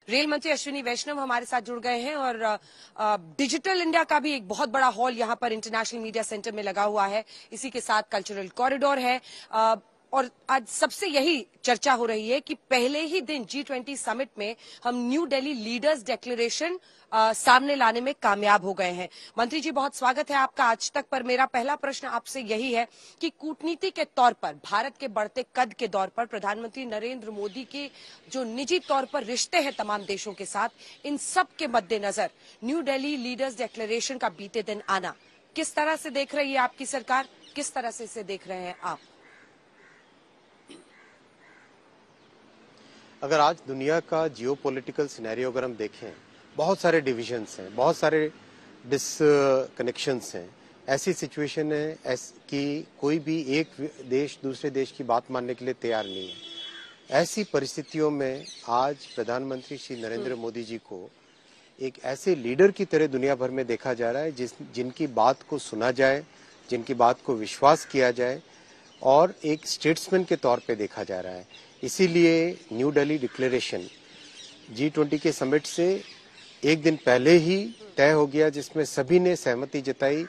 Rail मंत्री अश्विनी वैष्णव हमारे साथ जुड़ गए हैं और डिजिटल इंडिया का भी एक बहुत बड़ा हॉल यहां पर इंटरनेशनल मीडिया सेंटर में लगा हुआ है। इसी के साथ कल्चरल कॉरिडोर है और आज सबसे यही चर्चा हो रही है कि पहले ही दिन G20 समिट में हम न्यू दिल्ली लीडर्स डिक्लेरेशन सामने लाने में कामयाब हो गए हैं। मंत्री जी, बहुत स्वागत है आपका आज तक पर। मेरा पहला प्रश्न आपसे यही है कि कूटनीति के तौर पर भारत के बढ़ते कद के दौर पर प्रधानमंत्री नरेंद्र मोदी के जो निजी तौर पर रिश्ते हैं तमाम देशों के साथ, इन सब के मद्देनजर न्यू दिल्ली लीडर्स डिक्लेरेशन का बीते दिन आना किस तरह से देख रही है आपकी सरकार, किस तरह से इसे देख रहे हैं आप? अगर आज दुनिया का जियोपॉलिटिकल सिनेरियो अगर हम देखें, बहुत सारे डिविजन्स हैं, बहुत सारे डिसकनेक्शंस हैं। ऐसी सिचुएशन है कि कोई भी एक देश दूसरे देश की बात मानने के लिए तैयार नहीं है। ऐसी परिस्थितियों में आज प्रधानमंत्री श्री नरेंद्र मोदी जी को एक ऐसे लीडर की तरह दुनिया भर में देखा जा रहा है जिनकी बात को सुना जाए, जिनकी बात को विश्वास किया जाए और एक स्टेट्समैन के तौर पे देखा जा रहा है। इसीलिए न्यू दिल्ली डिक्लेरेशन G20 के समिट से एक दिन पहले ही तय हो गया, जिसमें सभी ने सहमति जताई।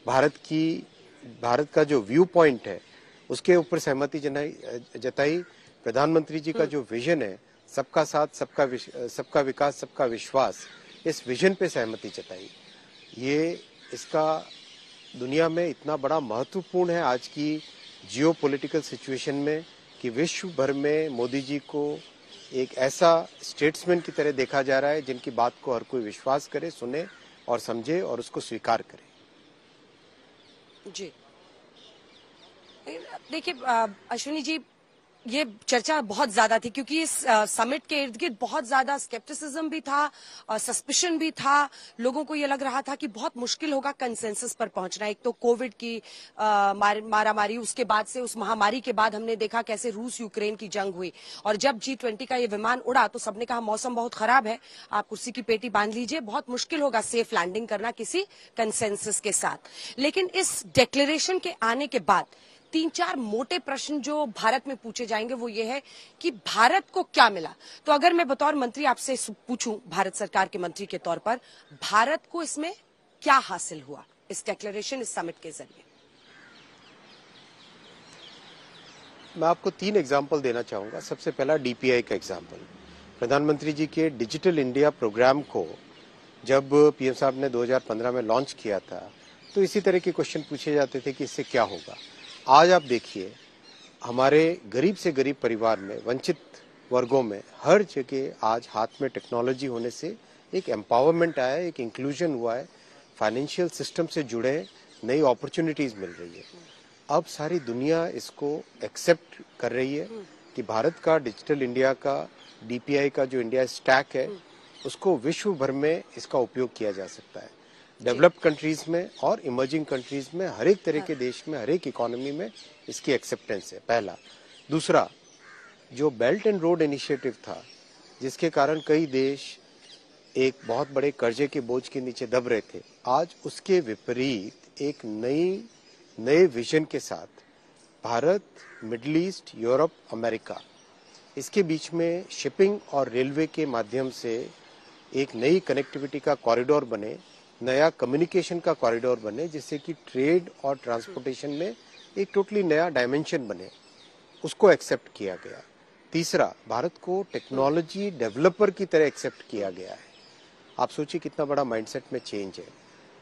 भारत का जो व्यू पॉइंट है उसके ऊपर सहमति जताई। प्रधानमंत्री जी का जो विजन है, सबका साथ सबका विकास सबका विश्वास, इस विजन पे सहमति जताई। ये इसका दुनिया में इतना बड़ा महत्वपूर्ण है आज की जियोपॉलिटिकल सिचुएशन में कि विश्व भर में मोदी जी को एक ऐसा स्टेट्समैन की तरह देखा जा रहा है जिनकी बात को हर कोई विश्वास करे, सुने और समझे और उसको स्वीकार करे। जी देखिए अश्विनी जी, ये चर्चा बहुत ज्यादा थी क्योंकि इस समिट के इर्द गिर्द बहुत ज्यादा स्केप्टिसिज्म भी था, सस्पिशन भी था। लोगों को ये लग रहा था कि बहुत मुश्किल होगा कंसेंसस पर पहुंचना। एक तो कोविड की मारामारी, उसके बाद से उस महामारी के बाद हमने देखा कैसे रूस यूक्रेन की जंग हुई और जब G20 का ये विमान उड़ा तो सबने कहा मौसम बहुत खराब है, आप कुर्सी की पेटी बांध लीजिए, बहुत मुश्किल होगा सेफ लैंडिंग करना किसी कंसेंसस के साथ। लेकिन इस डिक्लेरेशन के आने के बाद 3-4 मोटे प्रश्न जो भारत में पूछे जाएंगे वो ये है कि भारत को क्या मिला। तो अगर मैं बतौर मंत्री आपसे पूछूं, भारत सरकार के मंत्री के तौर पर, भारत को इसमें क्या हासिल हुआ इस डिक्लेरेशन, इस समिट के जरिए? मैं आपको 3 एग्जाम्पल देना चाहूंगा। सबसे पहला DPI का एग्जाम्पल। प्रधानमंत्री जी के डिजिटल इंडिया प्रोग्राम को जब PM साहब ने 2015 में लॉन्च किया था तो इसी तरह के क्वेश्चन पूछे जाते थे कि इससे क्या होगा। आज आप देखिए, हमारे गरीब से गरीब परिवार में, वंचित वर्गों में हर जगह आज हाथ में टेक्नोलॉजी होने से एक एम्पावरमेंट आया है, एक इंक्लूजन हुआ है, फाइनेंशियल सिस्टम से जुड़े नई अपॉर्चुनिटीज मिल रही है। अब सारी दुनिया इसको एक्सेप्ट कर रही है कि भारत का डिजिटल इंडिया का DPI का जो इंडिया स्टैक है उसको विश्व भर में इसका उपयोग किया जा सकता है। डेवलप्ड कंट्रीज में और इमर्जिंग कंट्रीज में, हर एक तरह के देश में, हर एक इकोनॉमी में इसकी एक्सेप्टेंस है, पहला। दूसरा, जो बेल्ट एंड रोड इनिशिएटिव था जिसके कारण कई देश एक बहुत बड़े कर्जे के बोझ के नीचे दब रहे थे, आज उसके विपरीत एक नए विजन के साथ Bharat, middle east, Europe, America, इसके बीच में शिपिंग और रेलवे के माध्यम से एक नई कनेक्टिविटी का कॉरिडोर बने, नया कम्युनिकेशन का कॉरिडोर बने, जिससे कि ट्रेड और ट्रांसपोर्टेशन में एक टोटली नया डायमेंशन बने, उसको एक्सेप्ट किया गया। तीसरा, भारत को टेक्नोलॉजी डेवलपर की तरह एक्सेप्ट किया गया है। आप सोचिए कितना बड़ा माइंडसेट में चेंज है।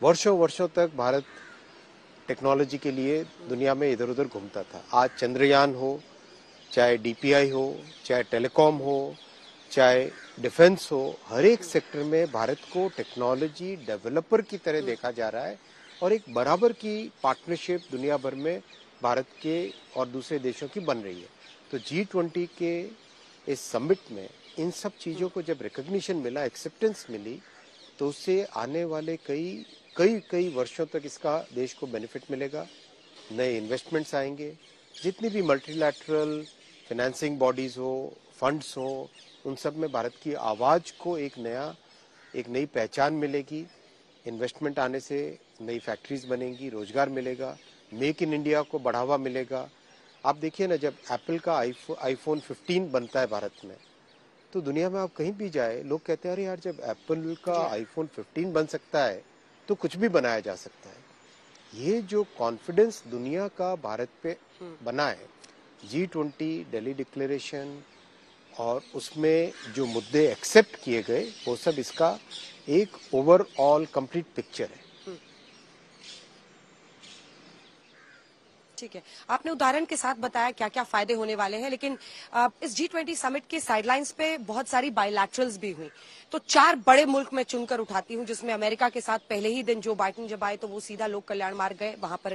वर्षों वर्षों तक भारत टेक्नोलॉजी के लिए दुनिया में इधर उधर घूमता था। आज चंद्रयान हो, चाहे DPI हो, चाहे टेलीकॉम हो, चाहे डिफेंस हो, हर एक सेक्टर में भारत को टेक्नोलॉजी डेवलपर की तरह देखा जा रहा है और एक बराबर की पार्टनरशिप दुनिया भर में भारत के और दूसरे देशों की बन रही है। तो G20 के इस समिट में इन सब चीजों को जब रिकॉग्निशन मिला, एक्सेप्टेंस मिली, तो उससे आने वाले कई वर्षों तक इसका देश को बेनिफिट मिलेगा। नए इन्वेस्टमेंट्स आएंगे, जितनी भी मल्टीलैटरल फाइनेंसिंग बॉडीज हो, फंड्स हो, उन सब में भारत की आवाज को एक नई पहचान मिलेगी। इन्वेस्टमेंट आने से नई फैक्ट्रीज बनेंगी, रोजगार मिलेगा, मेक इन इंडिया को बढ़ावा मिलेगा। आप देखिए ना, जब एप्पल का iPhone 15 बनता है भारत में, तो दुनिया में आप कहीं भी जाए, लोग कहते हैं अरे यार, जब एप्पल का आईफोन 15 बन सकता है तो कुछ भी बनाया जा सकता है। ये जो कॉन्फिडेंस दुनिया का भारत पे बना है, G20 दिल्ली डिक्लेरेशन और उसमें जो मुद्दे एक्सेप्ट किए गए, वो सब इसका एक ओवरऑल कंप्लीट पिक्चर है। ठीक है, आपने उदाहरण के साथ बताया क्या क्या फायदे होने वाले हैं, लेकिन इस G20 समिट के साइडलाइंस पे बहुत सारी बायलैटरल्स भी हुई। तो 4 बड़े मुल्क मैं चुनकर उठाती हूँ, जिसमें अमेरिका के साथ पहले ही दिन जो बाइडेन जब आए तो वो सीधा लोक कल्याण मार्ग गए, वहां पर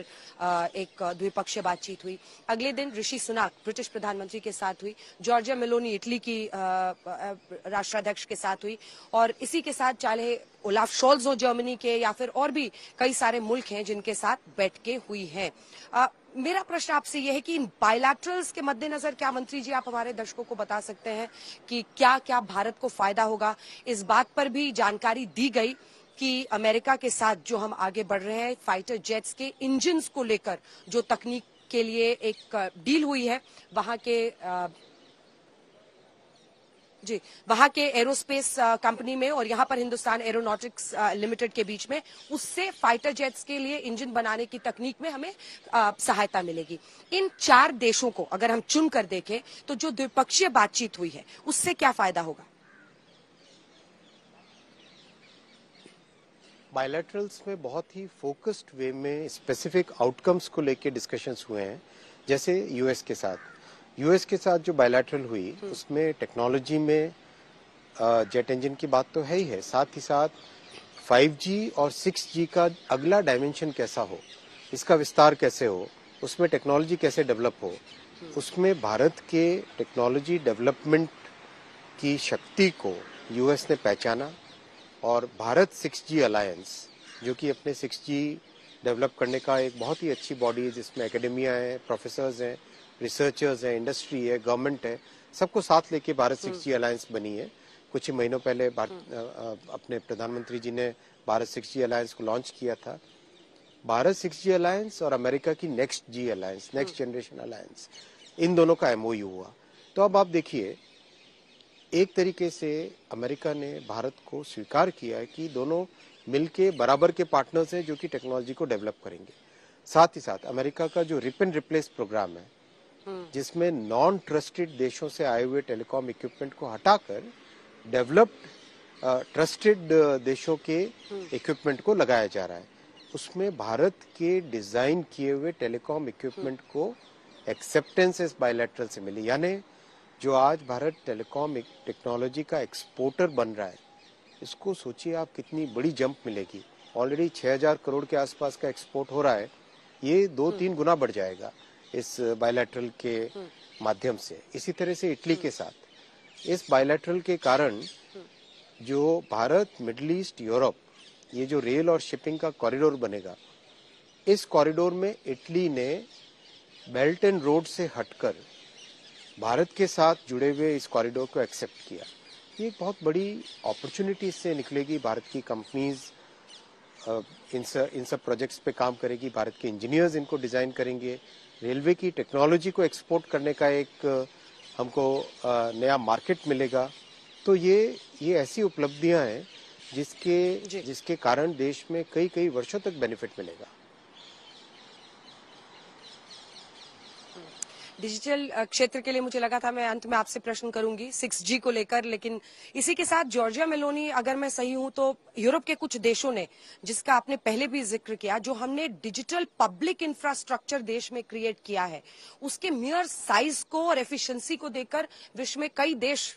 एक द्विपक्षीय बातचीत हुई। अगले दिन ऋषि सुनाक ब्रिटिश प्रधानमंत्री के साथ हुई, जॉर्जिया मेलोनी इटली की राष्ट्राध्यक्ष के साथ हुई, और इसी के साथ चाहे ओलाफ शोल्ज हो जर्मनी के या फिर और भी कई सारे मुल्क हैं जिनके साथ बैठकें हुई हैं। मेरा प्रश्न आपसे यह है कि इन बायलैटरल्स के मद्देनजर क्या मंत्री जी आप हमारे दर्शकों को बता सकते हैं कि क्या क्या भारत को फायदा होगा? इस बात पर भी जानकारी दी गई कि अमेरिका के साथ जो हम आगे बढ़ रहे हैं फाइटर जेट्स के इंजन्स को लेकर, जो तकनीक के लिए एक डील हुई है वहां के एरोस्पेस कंपनी में और यहां पर हिंदुस्तान एरोनॉटिक्स लिमिटेड के बीच में, उससे फाइटर जेट्स के लिए इंजन बनाने की तकनीक में हमें सहायता मिलेगी। इन 4 देशों को अगर हम चुन कर देखें तो जो द्विपक्षीय बातचीत हुई है उससे क्या फायदा होगा? बायलैटरल्स में बहुत ही फोकस्ड वे में स्पेसिफिक आउटकम्स को लेके डिस्कशंस हुए हैं। जैसे यूएस के साथ जो बायलैटरल हुई उसमें टेक्नोलॉजी में जेट इंजन की बात तो है ही है, साथ ही साथ 5G और 6G का अगला डायमेंशन कैसा हो, इसका विस्तार कैसे हो, उसमें टेक्नोलॉजी कैसे डेवलप हो, उसमें भारत के टेक्नोलॉजी डेवलपमेंट की शक्ति को यूएस ने पहचाना और भारत 6G अलायंस, जो कि अपने 6G डेवलप करने का एक बहुत ही अच्छी बॉडी है, जिसमें एकेडमिया है, प्रोफेसर्स हैं, रिसर्चर्स हैं, इंडस्ट्री है, गवर्नमेंट है, सबको साथ लेके भारत 6G अलायंस बनी है। कुछ ही महीनों पहले अपने प्रधानमंत्री जी ने भारत 6G अलायंस को लॉन्च किया था। भारत 6G अलायंस और अमेरिका की नेक्स्ट जी अलायंस, नेक्स्ट जनरेशन अलायंस, इन दोनों का MOU हुआ। तो अब आप देखिए, एक तरीके से अमेरिका ने भारत को स्वीकार किया है कि दोनों मिलके बराबर के पार्टनर्स हैं जो कि टेक्नोलॉजी को डेवलप करेंगे। साथ ही साथ अमेरिका का जो रिप एंड रिप्लेस प्रोग्राम है, जिसमें नॉन ट्रस्टेड देशों से आए हुए टेलीकॉम इक्विपमेंट को हटाकर डेवलप्ड ट्रस्टेड देशों के इक्विपमेंट को लगाया जा रहा है, उसमें भारत के डिजाइन किए हुए टेलीकॉम इक्विपमेंट को एक्सेप्टेंस इस बायलैटरल से मिली। यानी जो आज भारत टेलीकॉम टेक्नोलॉजी का एक्सपोर्टर बन रहा है, इसको सोचिए आप कितनी बड़ी जंप मिलेगी। ऑलरेडी 6000 करोड़ के आसपास का एक्सपोर्ट हो रहा है, ये 2-3 गुना बढ़ जाएगा इस बायलैटरल के माध्यम से। इसी तरह से इटली के साथ इस बायलैटरल के कारण जो भारत मिडिल ईस्ट यूरोप, ये जो रेल और शिपिंग का कॉरिडोर बनेगा, इस कॉरिडोर में इटली ने बेल्ट एंड रोड से हटकर भारत के साथ जुड़े हुए इस कॉरिडोर को एक्सेप्ट किया। ये एक बहुत बड़ी अपॉर्चुनिटी इससे निकलेगी। भारत की कंपनीज इन सब प्रोजेक्ट्स पे काम करेगी, भारत के इंजीनियर्स इनको डिजाइन करेंगे, रेलवे की टेक्नोलॉजी को एक्सपोर्ट करने का एक हमको नया मार्केट मिलेगा। तो ये ऐसी उपलब्धियां हैं जिसके कारण देश में कई वर्षों तक बेनिफिट मिलेगा। डिजिटल क्षेत्र के लिए मुझे लगा था मैं अंत में आपसे प्रश्न करूंगी 6G को लेकर, लेकिन इसी के साथ जॉर्जिया मेलोनी, अगर मैं सही हूं तो यूरोप के कुछ देशों ने, जिसका आपने पहले भी जिक्र किया, जो हमने डिजिटल पब्लिक इंफ्रास्ट्रक्चर देश में क्रिएट किया है, उसके मियर साइज को और एफिशिएंसी को देखकर विश्व में कई देश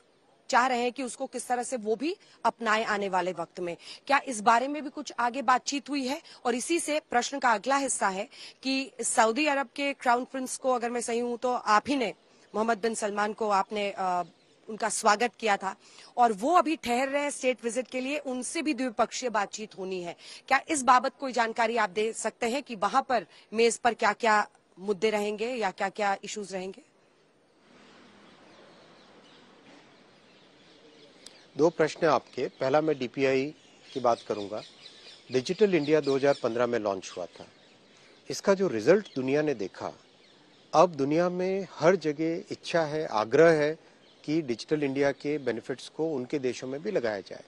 चाह रहे हैं कि उसको किस तरह से वो भी अपनाए आने वाले वक्त में। क्या इस बारे में भी कुछ आगे बातचीत हुई है? और इसी से प्रश्न का अगला हिस्सा है कि सऊदी अरब के क्राउन प्रिंस को, अगर मैं सही हूं तो आप ही ने, मोहम्मद बिन सलमान को आपने उनका स्वागत किया था और वो अभी ठहर रहे हैं स्टेट विजिट के लिए, उनसे भी द्विपक्षीय बातचीत होनी है। क्या इस बाबत कोई जानकारी आप दे सकते हैं कि वहां पर मेज पर क्या क्या मुद्दे रहेंगे या क्या क्या इश्यूज रहेंगे? 2 प्रश्न आपके। पहला मैं DPI की बात करूंगा। डिजिटल इंडिया 2015 में लॉन्च हुआ था। इसका जो रिजल्ट दुनिया ने देखा, अब दुनिया में हर जगह इच्छा है, आग्रह है कि डिजिटल इंडिया के बेनिफिट्स को उनके देशों में भी लगाया जाए।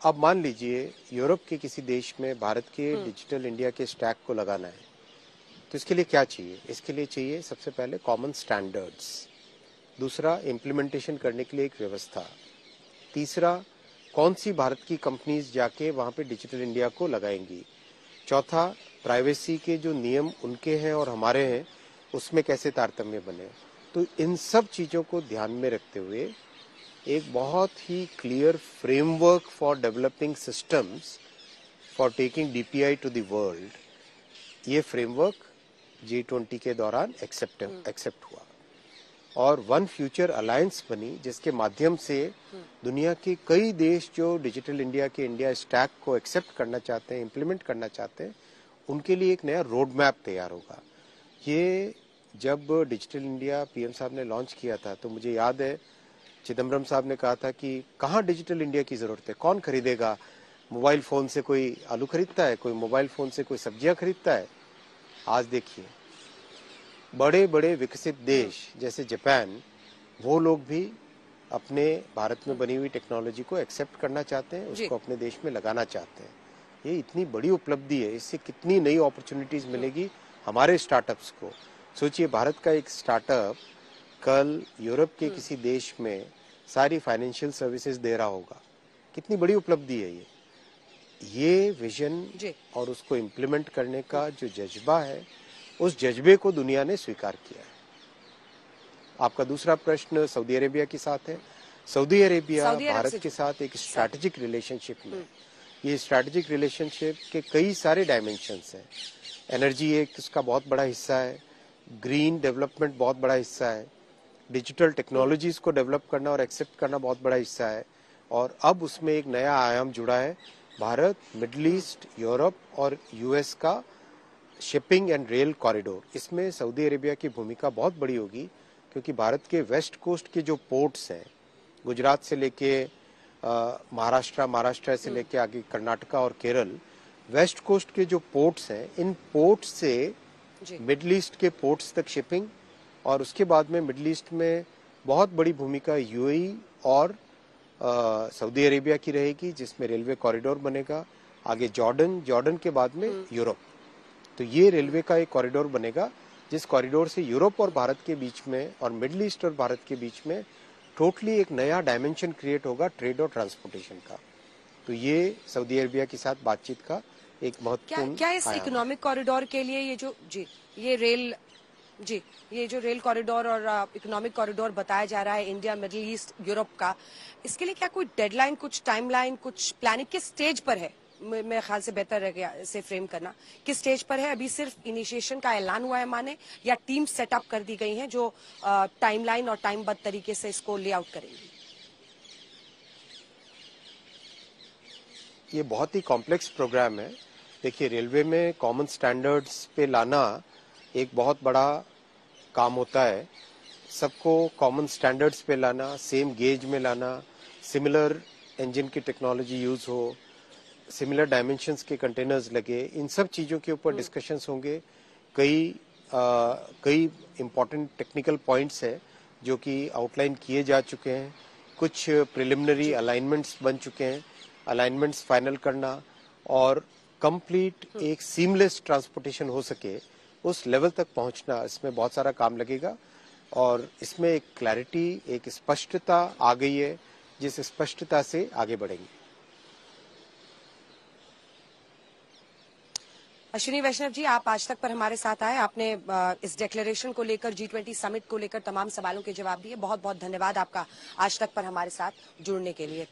अब मान लीजिए यूरोप के किसी देश में भारत के डिजिटल इंडिया के स्टैक को लगाना है, तो इसके लिए क्या चाहिए? इसके लिए चाहिए सबसे पहले कॉमन स्टैंडर्ड्स, दूसरा इम्प्लीमेंटेशन करने के लिए एक व्यवस्था, तीसरा कौन सी भारत की कंपनीज जाके वहां पे डिजिटल इंडिया को लगाएंगी, चौथा प्राइवेसी के जो नियम उनके हैं और हमारे हैं उसमें कैसे तारतम्य बने। तो इन सब चीजों को ध्यान में रखते हुए एक बहुत ही clear framework for developing systems for taking DPI to the world, ये फ्रेमवर्क G20 के दौरान एक्सेप्ट हुआ और वन फ्यूचर अलायंस बनी, जिसके माध्यम से दुनिया के कई देश जो डिजिटल इंडिया के इंडिया स्टैक को एक्सेप्ट करना चाहते हैं, इम्प्लीमेंट करना चाहते हैं, उनके लिए एक नया रोड मैप तैयार होगा। ये जब डिजिटल इंडिया पीएम साहब ने लॉन्च किया था तो मुझे याद है चिदम्बरम साहब ने कहा था कि कहाँ डिजिटल इंडिया की जरूरत है, कौन खरीदेगा, मोबाइल फोन से कोई आलू खरीदता है, कोई मोबाइल फोन से कोई सब्जियां खरीदता है। आज देखिए बड़े बड़े विकसित देश जैसे जापान, वो लोग भी अपने भारत में बनी हुई टेक्नोलॉजी को एक्सेप्ट करना चाहते हैं, उसको अपने देश में लगाना चाहते हैं। ये इतनी बड़ी उपलब्धि है, इससे कितनी नई अपॉर्चुनिटीज मिलेगी हमारे स्टार्टअप्स को। सोचिए भारत का एक स्टार्टअप कल यूरोप के किसी देश में सारी फाइनेंशियल सर्विसेज दे रहा होगा, कितनी बड़ी उपलब्धि है ये विजन और उसको इम्प्लीमेंट करने का जो जज्बा है, उस जज्बे को दुनिया ने स्वीकार किया है। आपका दूसरा प्रश्न सऊदी अरेबिया के साथ है। सऊदी अरेबिया भारत के साथ एक स्ट्रैटेजिक रिलेशनशिप में, ये स्ट्रैटेजिक रिलेशनशिप के कई सारे डायमेंशंस हैं। एनर्जी एक इसका बहुत बड़ा हिस्सा है, ग्रीन डेवलपमेंट बहुत बड़ा हिस्सा है, डिजिटल टेक्नोलॉजीज को डेवलप करना और एक्सेप्ट करना बहुत बड़ा हिस्सा है, और अब उसमें एक नया आयाम जुड़ा है, भारत, मिडिल ईस्ट, यूरोप और यूएस का शिपिंग एंड रेल कॉरिडोर। इसमें सऊदी अरेबिया की भूमिका बहुत बड़ी होगी, क्योंकि भारत के वेस्ट कोस्ट के जो पोर्ट्स हैं, गुजरात से लेके महाराष्ट्र से लेके आगे कर्नाटका और केरल, वेस्ट कोस्ट के जो पोर्ट्स हैं, इन पोर्ट्स से मिडिल ईस्ट के पोर्ट्स तक शिपिंग, और उसके बाद में मिडिल ईस्ट में बहुत बड़ी भूमिका यूएई और सऊदी अरेबिया की रहेगी, जिसमें रेलवे कॉरिडोर बनेगा, आगे जॉर्डन के बाद में यूरोप। तो ये रेलवे का एक कॉरिडोर बनेगा, जिस कॉरिडोर से यूरोप और भारत के बीच में और मिडिल ईस्ट और भारत के बीच में टोटली एक नया डायमेंशन क्रिएट होगा ट्रेड और ट्रांसपोर्टेशन का। तो ये सऊदी अरेबिया के साथ बातचीत का एक महत्वपूर्ण क्या इस इकोनॉमिक कॉरिडोर के लिए ये जो रेल कॉरिडोर और इकोनॉमिक कॉरिडोर बताया जा रहा है इंडिया, मिडिल ईस्ट, यूरोप का, इसके लिए क्या कोई डेडलाइन, कुछ टाइमलाइन, कुछ प्लानिंग किस स्टेज पर है? मेरे ख्याल से बेहतर रहेगा इसे फ्रेम करना, किस स्टेज पर है? अभी सिर्फ इनिशिएशन का ऐलान हुआ है माने, या टीम सेटअप कर दी गई है जो टाइमलाइन और टाइमबद्ध तरीके से इसको लेआउट करेंगी? ये बहुत ही कॉम्प्लेक्स प्रोग्राम है। देखिए, रेलवे में कॉमन स्टैंडर्ड्स पे लाना एक बहुत बड़ा काम होता है। सबको कॉमन स्टैंडर्ड्स पे लाना, सेम गेज में लाना, सिमिलर इंजन की टेक्नोलॉजी यूज हो, सिमिलर डायमेंशंस के कंटेनर्स लगे, इन सब चीजों के ऊपर डिस्कशंस होंगे। कई इंपॉर्टेंट टेक्निकल पॉइंट्स हैं जो कि आउटलाइन किए जा चुके हैं, कुछ प्रिलिमिनरी अलाइनमेंट्स बन चुके हैं, अलाइनमेंट्स फाइनल करना और कंप्लीट एक सीमलेस ट्रांसपोर्टेशन हो सके उस लेवल तक पहुंचना, इसमें बहुत सारा काम लगेगा। और इसमें एक क्लैरिटी, एक स्पष्टता आ गई है, जिस स्पष्टता से आगे बढ़ेंगे। अश्विनी वैष्णव जी, आप आज तक पर हमारे साथ आए, आपने इस डिक्लेरेशन को लेकर, G20 समिट को लेकर तमाम सवालों के जवाब दिए। बहुत बहुत धन्यवाद आपका आज तक पर हमारे साथ जुड़ने के लिए।